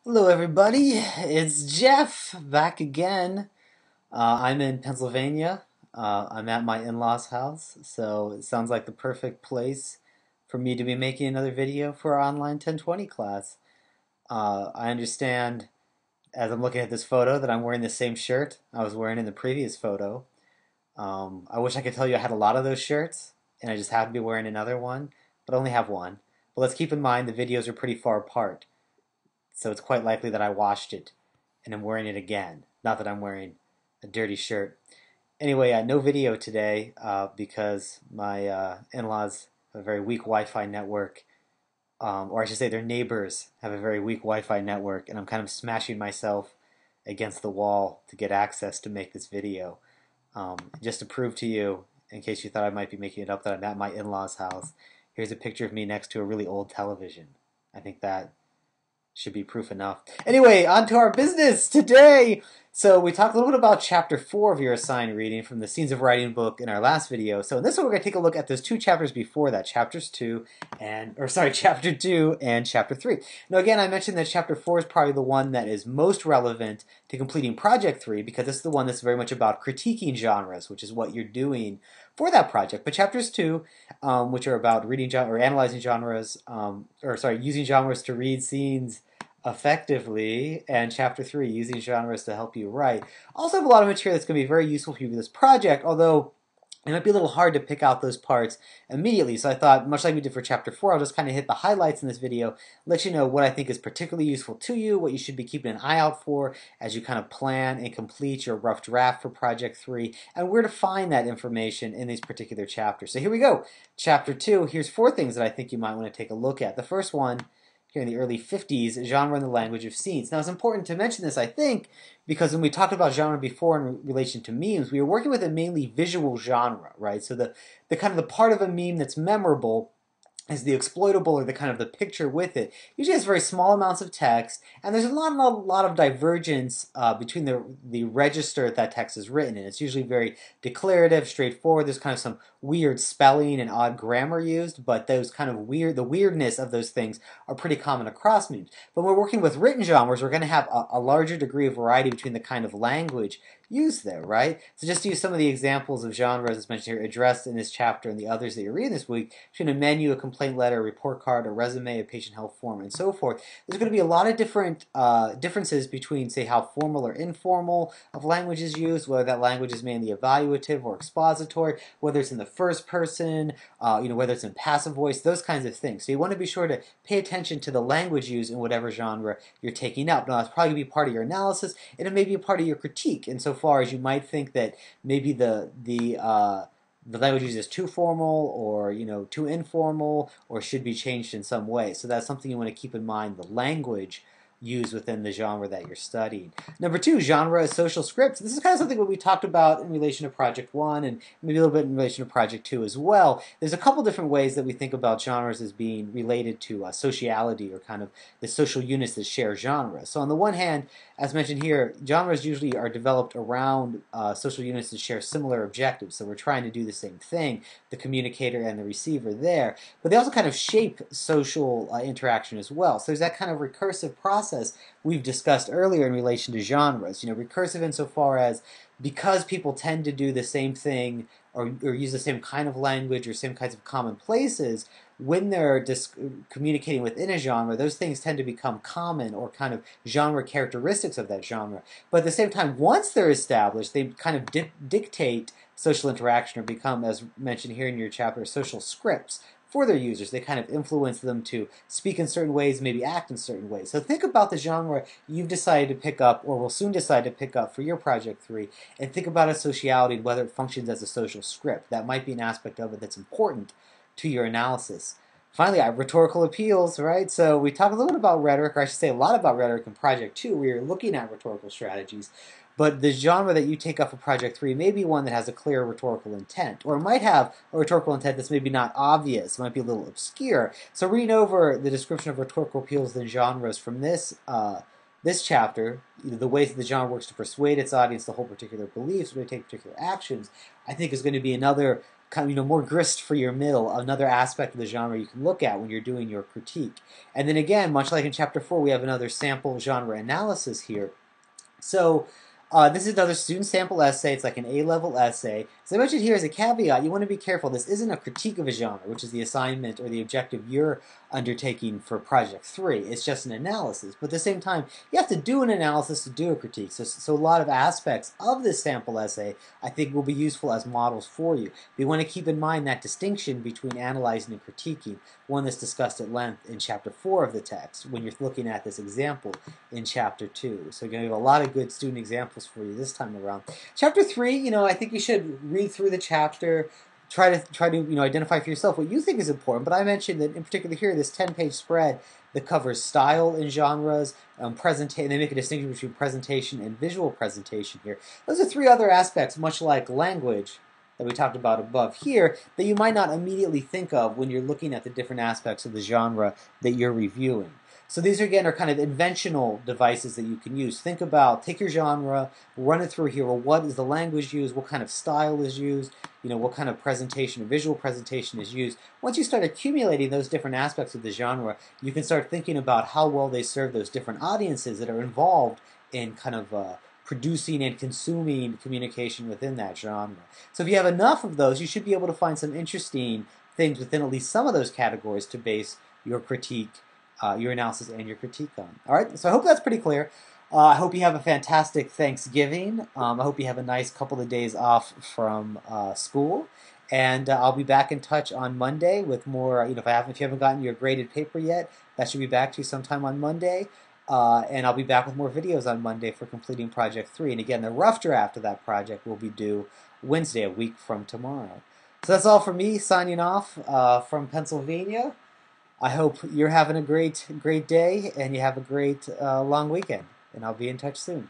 Hello, everybody. It's Jeff back again. I'm in Pennsylvania. I'm at my in-laws' house, so it sounds like the perfect place for me to be making another video for our online 1020 class. I understand as I'm looking at this photo that I'm wearing the same shirt I was wearing in the previous photo. I wish I could tell you I had a lot of those shirts, and I just happened to be wearing another one, but I only have one. But let's keep in mind the videos are pretty far apart. So it's quite likely that I washed it and I'm wearing it again. Not that I'm wearing a dirty shirt. Anyway, no video today because my in-laws have a very weak Wi-Fi network, or I should say their neighbors have a very weak Wi-Fi network, and I'm kind of smashing myself against the wall to get access to make this video. Just to prove to you, in case you thought I might be making it up, that I'm at my in-laws' house, here's a picture of me next to a really old television. I think that should be proof enough. Anyway, on to our business today. So we talked a little bit about chapter 4 of your assigned reading from the Scenes of Writing book in our last video. So in this one we're going to take a look at those two chapters before that, chapter 2 and chapter 3. Now again, I mentioned that chapter 4 is probably the one that is most relevant to completing project 3 because this is the one that's very much about critiquing genres, which is what you're doing for that project. But chapters 2, which are about reading or analyzing genres, using genres to read scenes effectively, and chapter 3, using genres to help you write. Also have a lot of material that's going to be very useful for you for this project, although it might be a little hard to pick out those parts immediately. So I thought, much like we did for chapter 4, I'll just kind of hit the highlights in this video, let you know what I think is particularly useful to you, what you should be keeping an eye out for as you kind of plan and complete your rough draft for project 3, and where to find that information in these particular chapters. So here we go. Chapter 2, here's 4 things that I think you might want to take a look at. The first one, here in the early 50s, genre and the language of scenes. Now it's important to mention this, I think, because when we talked about genre before in relation to memes, we were working with a mainly visual genre, right? So the kind of the part of a meme that's memorable is the exploitable, or the kind of the picture with it. Usually has very small amounts of text, and there's a lot of divergence between the register that text is written in. It's usually very declarative, straightforward. There's kind of some weird spelling and odd grammar used, but those kind of the weirdness of those things are pretty common across memes. But when we're working with written genres, we're going to have a larger degree of variety between the kind of language used there, right? So just to use some of the examples of genres as mentioned here, addressed in this chapter and the others that you're reading this week, between a menu, a complaint letter, a report card, a resume, a patient health form, and so forth. There's going to be a lot of different differences between, say, how formal or informal of language is used, whether that language is mainly evaluative or expository, whether it's in the first person, whether it's in passive voice, those kinds of things. So you want to be sure to pay attention to the language used in whatever genre you're taking up. Now, that's probably going to be part of your analysis, and it may be a part of your critique, insofar as you might think that maybe the language used is too formal, or too informal, or should be changed in some way. So that's something you want to keep in mind, the language used within the genre that you're studying. Number 2, genre as social scripts. This is kind of something that we talked about in relation to Project 1 and maybe a little bit in relation to Project 2 as well. There's a couple different ways that we think about genres as being related to sociality, or kind of the social units that share genres. So on the one hand, as mentioned here, genres usually are developed around social units that share similar objectives. So we're trying to do the same thing, the communicator and the receiver there. But they also kind of shape social interaction as well. So there's that kind of recursive process we've discussed earlier in relation to genres. Recursive insofar as, because people tend to do the same thing, or use the same kind of language or same kinds of commonplaces, when they're communicating within a genre, those things tend to become common, or kind of genre characteristics of that genre. But at the same time, once they're established, they kind of dictate social interaction, or become, as mentioned here in your chapter, social scripts for their users. They kind of influence them to speak in certain ways, maybe act in certain ways. So think about the genre you've decided to pick up, or will soon decide to pick up for your Project 3, and think about its sociality and whether it functions as a social script. That might be an aspect of it that's important to your analysis. Finally, I have rhetorical appeals, right? So we talk a little bit about rhetoric, or I should say a lot about rhetoric in Project 2, where you're looking at rhetorical strategies. But the genre that you take up for Project 3 may be one that has a clear rhetorical intent, or might have a rhetorical intent that's maybe not obvious, might be a little obscure. So reading over the description of rhetorical appeals and genres from this chapter, the ways that the genre works to persuade its audience to hold particular beliefs, or to take particular actions, I think is going to be another kind of, more grist for your middle, another aspect of the genre you can look at when you're doing your critique. And then again, much like in chapter 4, we have another sample genre analysis here. So this is another student sample essay. It's like an A-level essay. As I mentioned here as a caveat, you want to be careful. This isn't a critique of a genre, which is the assignment or the objective you're undertaking for Project 3. It's just an analysis. But at the same time, you have to do an analysis to do a critique. So a lot of aspects of this sample essay, I think, will be useful as models for you. But you want to keep in mind that distinction between analyzing and critiquing, one that's discussed at length in Chapter 4 of the text when you're looking at this example in Chapter 2. So you're going to have a lot of good student examples for you this time around. Chapter 3, I think you should read through the chapter, try to identify for yourself what you think is important. But I mentioned that in particular here, this 10-page spread that covers style and genres, they make a distinction between presentation and visual presentation here. Those are three other aspects, much like language that we talked about above here, that you might not immediately think of when you're looking at the different aspects of the genre that you're reviewing. So these again are kind of inventional devices that you can use. Think about, take your genre, run it through here. Well, what is the language used? What kind of style is used? What kind of presentation or visual presentation is used? Once you start accumulating those different aspects of the genre, you can start thinking about how well they serve those different audiences that are involved in kind of producing and consuming communication within that genre. So if you have enough of those, you should be able to find some interesting things within at least some of those categories to base your critique, your analysis and your critique on. All right, so I hope that's pretty clear. I hope you have a fantastic Thanksgiving. I hope you have a nice couple of days off from school. And I'll be back in touch on Monday with more, if you haven't gotten your graded paper yet, that should be back to you sometime on Monday. And I'll be back with more videos on Monday for completing Project 3. And again, the rough draft of that project will be due Wednesday, a week from tomorrow. So that's all for me, signing off from Pennsylvania. I hope you're having a great day and you have a great long weekend. And I'll be in touch soon.